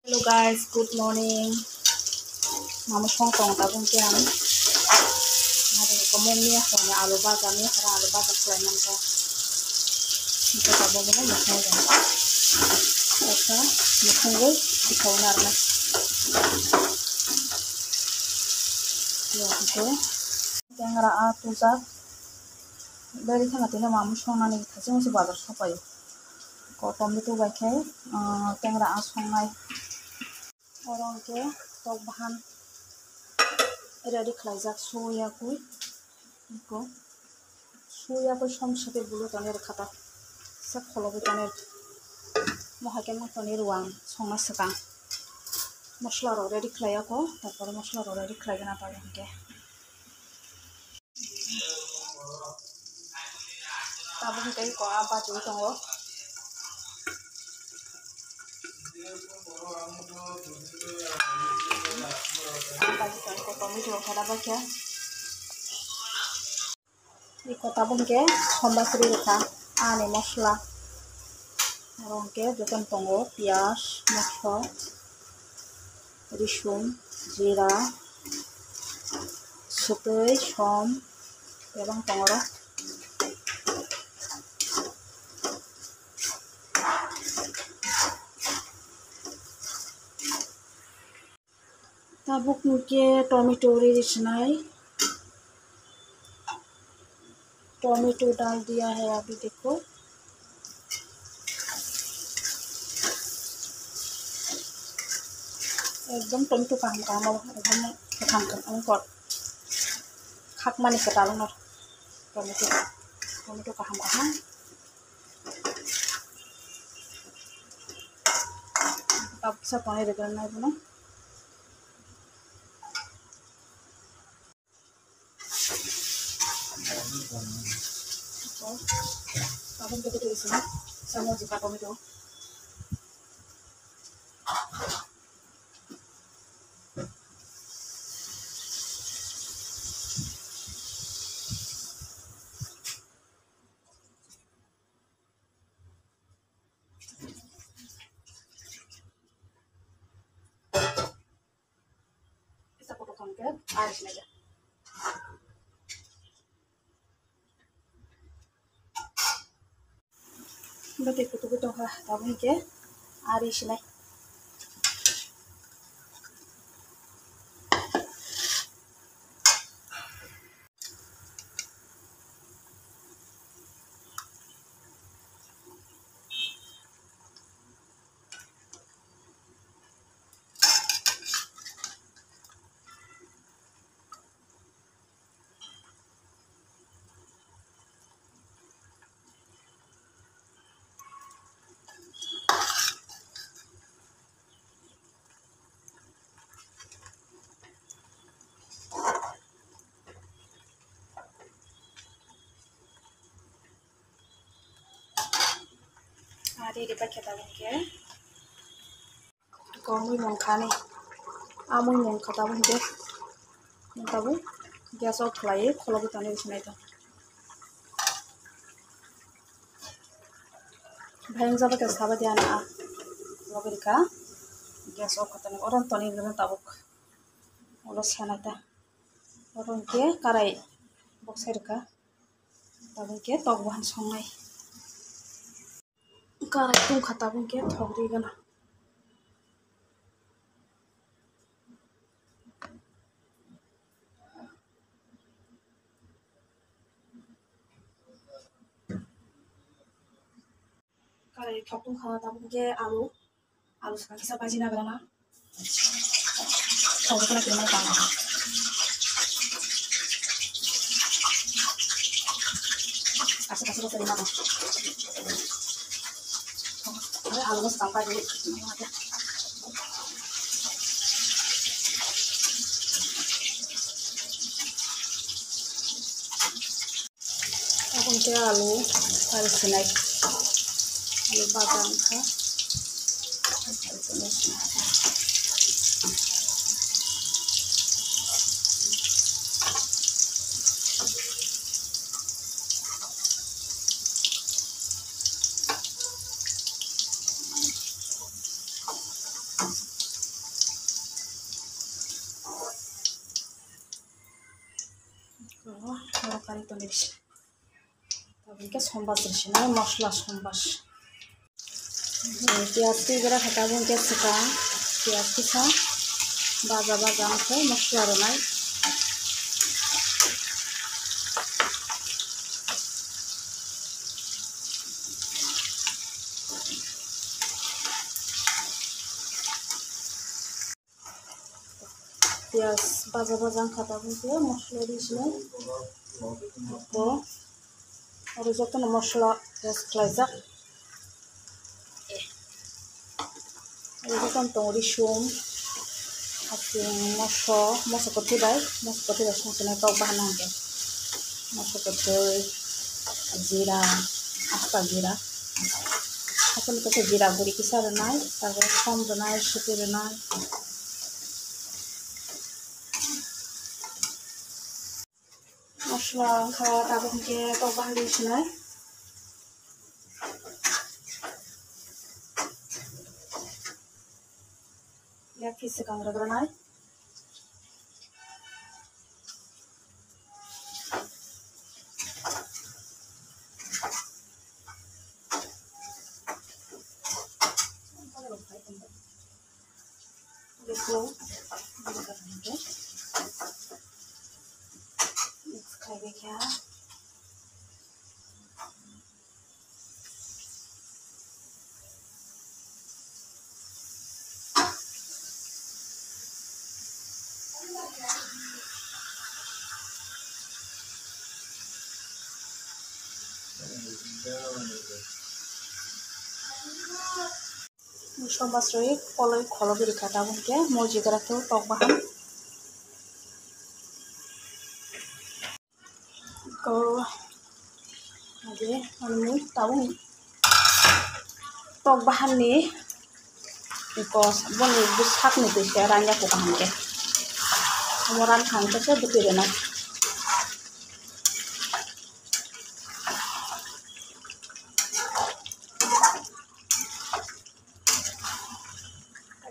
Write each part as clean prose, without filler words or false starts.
Hello guys, good morning. Mama song tong tabung kian. Hari komong ni ako ni alu baga ni hara alu baga plan nam ka. Ito tabung ni mukhang ni. Ito mukhang ni ikaw na rin. Ito. Yang raa tuza. Dari thang atin na mama song na ni kasi mo si bazar sopayo. Ko tomato ba kay yang raa song ay. Orang ke tok bahan ready खालामजाक सोयाखौ सम साथे बुलो तने रखाता सब खलबो तने महाके मटने रुआं संना सकां मसला रो ready खालायाको तापर मसला रो ready खालायना ताके ताबो के को आबा जो दंगो को टमेटो खादा बाके iko tabung ke hombasri rekha ane mosla rong ke joton tongo pias mosla rishun jira sutei som ebang tongoro tabuk nuke tomato रिसनाई टोमेटो डाल दिया है अभी देखो एकदम टोमेटो का हम एकदम हम कर खाक माने के डालो ना टोमेटो का हम अब सब पानी रगड़ना है ना अब हम क्या इसमें समोसे का टोमेटो ऐसा फोटो खान के आज में जा बते कुछ का तब के आरिश नहीं आदि रे बाके तब के कौन मंखाने आमुई मंखा तब के तब गैस ऑफ खालायो खलबो तने इसनाय तो भाई जाबा के साबा दियाना लबरिका गैस ऑफ खतने और तने गन तब ओलो सनाता और के कराई बक्सरका तब के तक बहन संनाय कराई तुम खाता के थगरी गना कराई थकूं खाना तब के आलू सा किसा भाजी ना करना थोड़ा थोड़ा कितना पाना ऐसे कैसे तो करना अरे आलू बस कापा दे अब उनके आलू और सिलाई आलू बादाम का Ke sombas rishina mosla sombas. Piaz tigara khata bun ke sika piaz kisa baja baja angke mosla ronai. Piaz baja baja khata bun ke mosla rishina. To aro jotono mosla piaz khlaijak. Jotono tong rishum hating moso kotibai songsinai tok bahan angke. Moso kotoi jira asta jira. Asal itu jira guri kisa renai, tahu som renai, supi renai. Mosla kalau tahu ke tok bahan di sini. Ya kisi kang renai. Itu mix खाएंगे क्या sombas roi koloi kholo beri kata bunke moji gara tu tok bahan ko aje anu tahu tok bahan ni because bon busak ni tu seranya ko bahan ke moran khang ke se betul na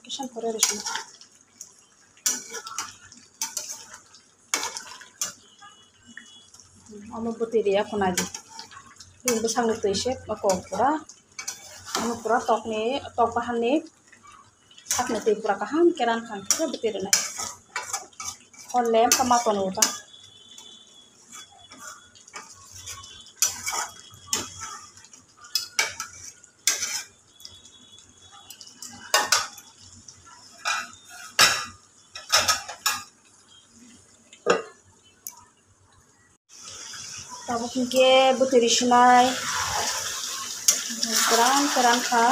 kishan kore rishma amo betul ya konaji ini besang ni tu se ko pura tok bahan ni sak ni tu pura kaham keran khang ke betul na lem sama tonuta tabuk ke betul sinai keran kha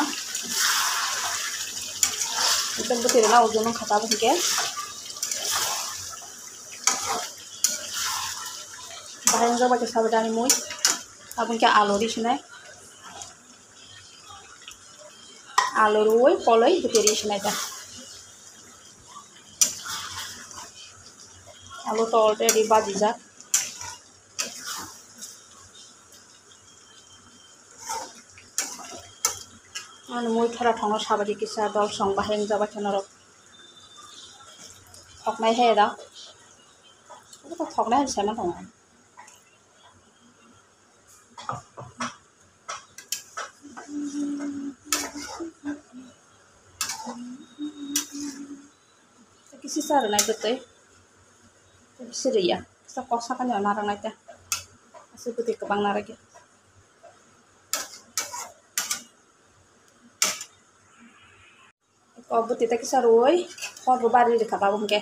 itu betul na ujung kha tabuk ke bahan jaba ke sabdani mui tabuk ke alori sinai aloroi poloi betul sinai ta alu to already baji jak anu mui thara thongo sabadi kisa dol song baheng jaba kenarok thoknai he da itu thoknai sama thong kisi sar nai betul Syria sa kosa kan ya narang aja asu putih kebang narage ko buti ta kisa roi khor bari de kata bungke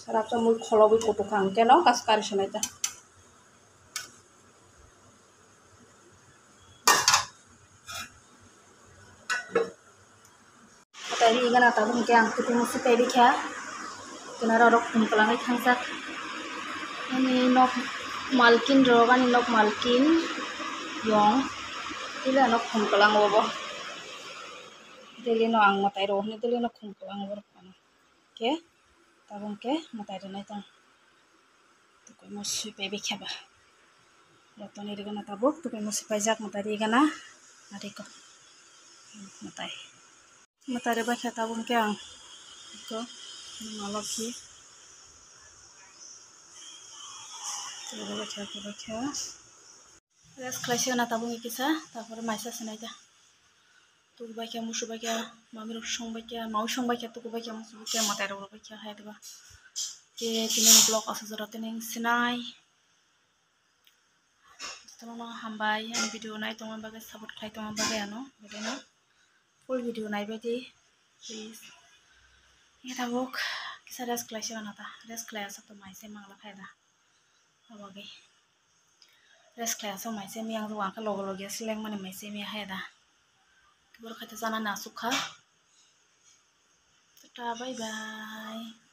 sarap sa mul kholobi kutu kang ke no kaskar sinaita tadi igana ta bungke ang kutu musi tadi kya kenara rok kumpulangai khangsak ini nok malkin rogan nok malkin yong ila nok kumpulang bobo dili no ang matai roh ni dili no kumpulang bor kana ke tabung ke matai renai tang to ko musi pebe khaba rotoni rigana tabuk to ko musi paijak matai rigana ari ko matai re ba kha tabung ke ang ko malaki baca rest class na tabung ikisa taporre maisa senaida tuku baca musuh baca mami song baca mau song baca tuku baca musuh baca mata ero baca hai deba ke tinin blog asa jora tinin senai tono hambai ani video nai tongman bagai support khai tongman bagai ano bedeno full video nai bedi please ini tabuk kisa rest class nata rest class atau maisa mangla khaida abagi rest class o maisa mi ang ruang ka logo logo seleng mani maisa mi haida kibor khata jana na sukha tata bye bye.